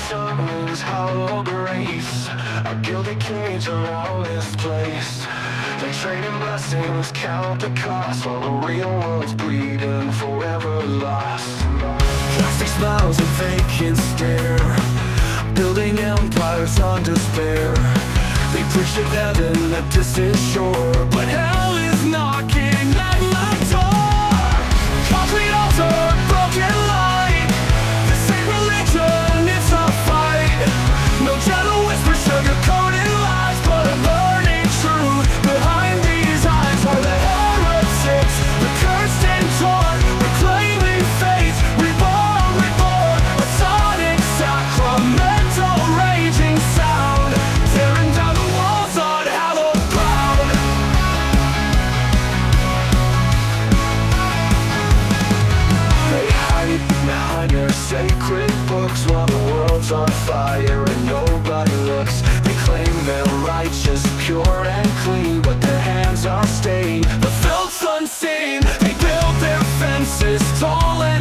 summons hollow grace, a gilded cage around this place. They trading blessings, count the cost, while the real world's bleeding, forever lost. Plastic smiles and vacant stare, building empires on despair. They preach to heaven, a distant shore, but hell is knocking at my door. Concrete altar, broken light. This ain't religion, it's a fight. No gentle whisper, sugar-coated lies, but a burning truth behind these eyes. Are the heretics, the cursed and torn, reclaiming faith, reborn, reborn. A sonic sacramental raging sound, tearing down the walls on hallowed ground. They hide behind their sacred books while the world's on fire and nobody looks. They claim they're righteous, pure and clean, but their hands are stained, the filth unseen. They build their fences tall and